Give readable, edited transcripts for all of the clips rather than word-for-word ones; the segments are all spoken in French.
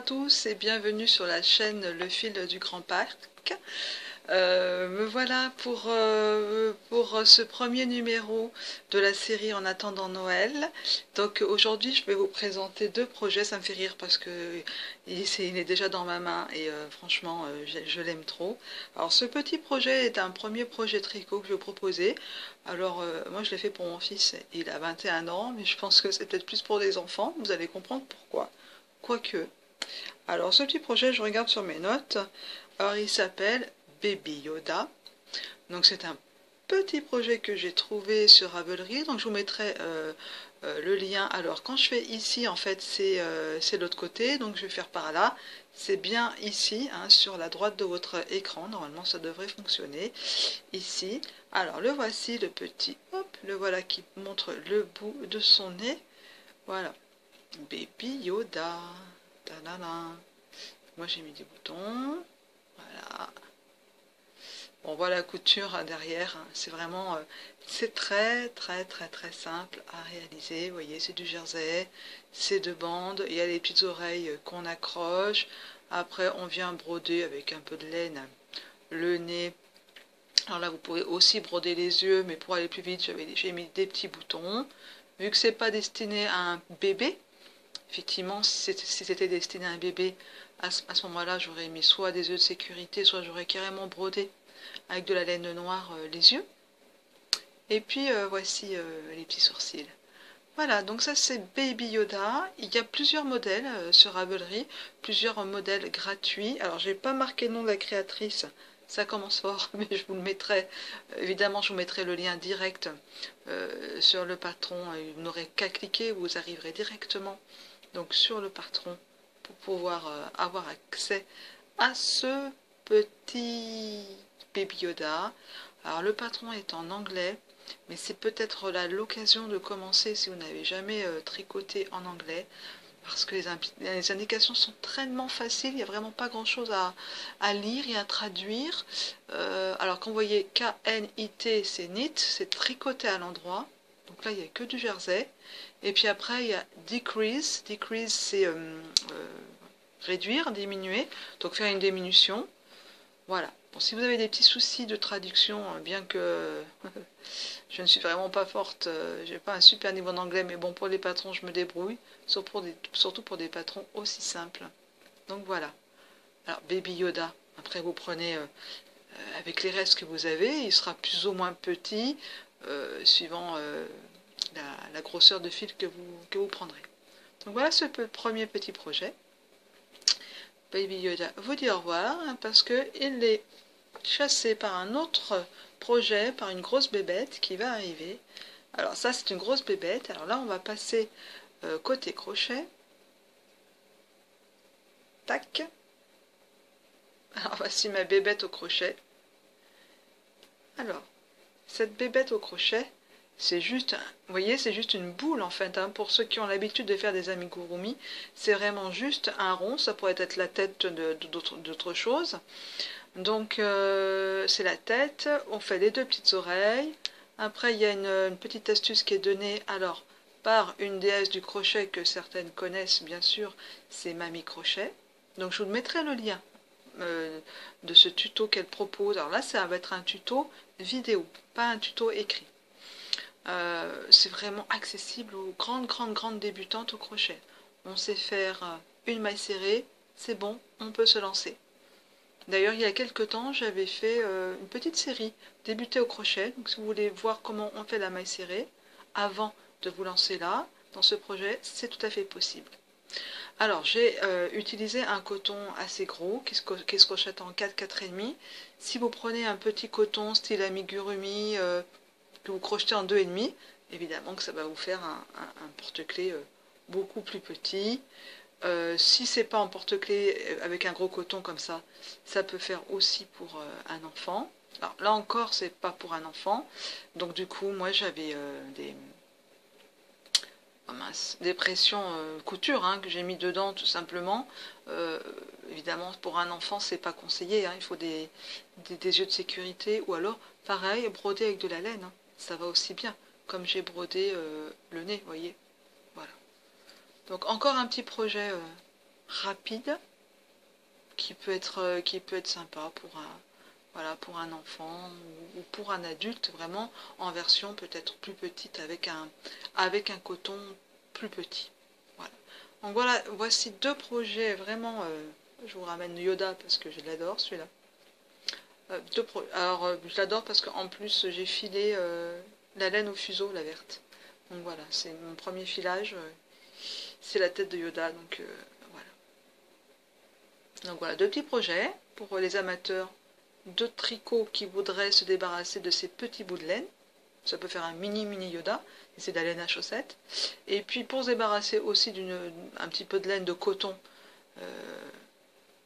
tous et bienvenue sur la chaîne Le Fil du Grand Parc. Me voilà pour ce premier numéro de la série En attendant Noël. Donc aujourd'hui je vais vous présenter deux projets, ça me fait rire parce que il est déjà dans ma main et franchement je l'aime trop. Alors ce petit projet est un premier projet tricot que je vais vous proposer. Alors moi je l'ai fait pour mon fils, il a 21 ans, mais je pense que c'est peut-être plus pour les enfants, vous allez comprendre pourquoi. Quoique. Alors ce petit projet, je regarde sur mes notes, alors il s'appelle Baby Yoda. Donc c'est un petit projet que j'ai trouvé sur Ravelry, donc je vous mettrai le lien. Alors quand je fais ici, en fait c'est l'autre côté, donc je vais faire par là. C'est bien ici, hein, sur la droite de votre écran, normalement ça devrait fonctionner. Ici, alors le voici, le petit, hop, le voilà qui montre le bout de son nez. Voilà, Baby Yoda. Ta-da-da. Moi j'ai mis des boutons, voilà. On voit la couture derrière, hein. C'est vraiment, c'est très simple à réaliser. Vous voyez, c'est du jersey, c'est de bande, il y a les petites oreilles qu'on accroche. Après on vient broder avec un peu de laine le nez. Alors là vous pouvez aussi broder les yeux, mais pour aller plus vite j'ai mis des petits boutons. Vu que c'est pas destiné à un bébé, effectivement, si c'était destiné à un bébé, à ce moment-là, j'aurais mis soit des œufs de sécurité, soit j'aurais carrément brodé avec de la laine noire les yeux. Et puis voici les petits sourcils. Voilà, donc ça c'est Baby Yoda. Il y a plusieurs modèles sur Ravelry, plusieurs modèles gratuits. Alors j'ai pas marqué le nom de la créatrice, ça commence fort, mais je vous le mettrai. Évidemment, je vous mettrai le lien direct sur le patron. Vous n'aurez qu'à cliquer, vous arriverez directement donc sur le patron pour pouvoir avoir accès à ce petit Baby Yoda. Alors le patron est en anglais, mais c'est peut-être là l'occasion de commencer si vous n'avez jamais tricoté en anglais, parce que les indications sont tellement faciles, il n'y a vraiment pas grand chose à lire et à traduire. Alors quand vous voyez K-N-I-T, c'est knit, c'est tricoter à l'endroit. Donc là, il n'y a que du jersey. Et puis après, il y a decrease. Decrease, c'est réduire, diminuer. Donc faire une diminution. Voilà. Bon, si vous avez des petits soucis de traduction, bien que je ne suis vraiment pas forte, j'ai pas un super niveau d'anglais, mais bon, pour les patrons, je me débrouille. Surtout pour des patrons aussi simples. Donc voilà. Alors, Baby Yoda. Après, vous prenez avec les restes que vous avez. Il sera plus ou moins petit, suivant la grosseur de fil que vous prendrez. Donc voilà ce premier petit projet. Baby Yoda vous dit au revoir, hein, parce qu'il est chassé par un autre projet, par une grosse bébête qui va arriver. Alors ça c'est une grosse bébête. Alors là on va passer côté crochet. Tac. Alors voici ma bébête au crochet. Alors, cette bébête au crochet, c'est juste, vous voyez, c'est juste une boule en fait, hein. Pour ceux qui ont l'habitude de faire des amigurumi, c'est vraiment juste un rond, ça pourrait être la tête d'autre chose. Donc c'est la tête, on fait les deux petites oreilles. Après il y a une petite astuce qui est donnée alors par une déesse du crochet que certaines connaissent bien sûr, c'est Mamie Crochet. Donc je vous mettrai le lien de ce tuto qu'elle propose. Alors là ça va être un tuto vidéo, pas un tuto écrit. C'est vraiment accessible aux grandes débutantes au crochet. On sait faire une maille serrée, c'est bon, on peut se lancer. D'ailleurs, il y a quelques temps, j'avais fait une petite série débuter au crochet. Donc si vous voulez voir comment on fait la maille serrée, avant de vous lancer là, dans ce projet, c'est tout à fait possible. Alors, j'ai utilisé un coton assez gros, qui se crochette en 4, 4,5. Si vous prenez un petit coton style amigurumi, que vous crochetez en 2,5, évidemment que ça va vous faire un porte-clés beaucoup plus petit. Si c'est pas en porte-clés avec un gros coton comme ça peut faire aussi pour un enfant. Alors là encore, c'est pas pour un enfant. Donc du coup, moi j'avais des pressions couture, hein, que j'ai mis dedans tout simplement. Évidemment, pour un enfant, c'est pas conseillé, hein. Il faut des yeux de sécurité, ou alors, pareil, broder avec de la laine, hein. Ça va aussi bien, comme j'ai brodé le nez, vous voyez. Voilà. Donc encore un petit projet rapide qui peut être sympa pour un, voilà, pour un enfant ou pour un adulte, vraiment en version peut-être plus petite avec un coton plus petit. Voilà. Donc voilà, voici deux projets vraiment. Je vous ramène Yoda parce que je l'adore celui-là. Alors je l'adore parce qu'en plus j'ai filé la laine au fuseau, la verte. Donc voilà, c'est mon premier filage. C'est la tête de Yoda, donc voilà. Donc voilà, deux petits projets pour les amateurs de tricot qui voudraient se débarrasser de ces petits bouts de laine. Ça peut faire un mini Yoda, et c'est de la laine à chaussettes. Et puis pour se débarrasser aussi d'un petit peu de laine de coton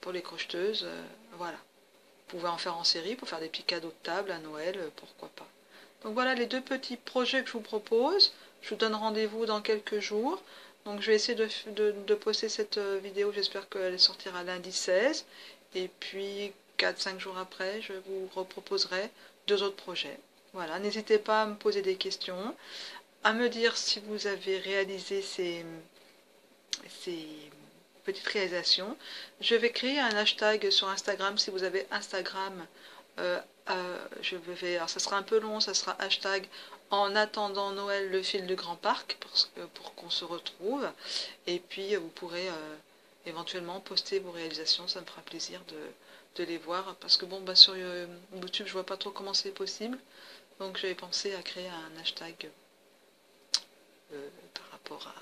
pour les crocheteuses, voilà. Vous pouvez en faire en série pour faire des petits cadeaux de table à Noël, pourquoi pas. Donc voilà les deux petits projets que je vous propose. Je vous donne rendez-vous dans quelques jours. Donc je vais essayer de poster cette vidéo, j'espère qu'elle sortira lundi 16. Et puis 4-5 jours après, je vous reproposerai deux autres projets. Voilà, n'hésitez pas à me poser des questions, à me dire si vous avez réalisé ces petite réalisation. Je vais créer un hashtag sur Instagram si vous avez Instagram. Alors ça sera un peu long, ça sera hashtag en attendant Noël le fil du Grand Parc pour qu'on se retrouve. Et puis vous pourrez éventuellement poster vos réalisations, ça me fera plaisir de les voir. Parce que bon, bah, sur YouTube, je vois pas trop comment c'est possible. Donc j'avais pensé à créer un hashtag par rapport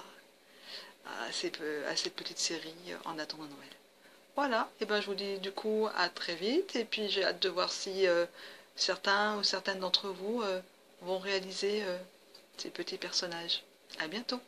à cette petite série en attendant Noël. Voilà, et ben je vous dis du coup à très vite, et puis j'ai hâte de voir si certains ou certaines d'entre vous vont réaliser ces petits personnages. À bientôt.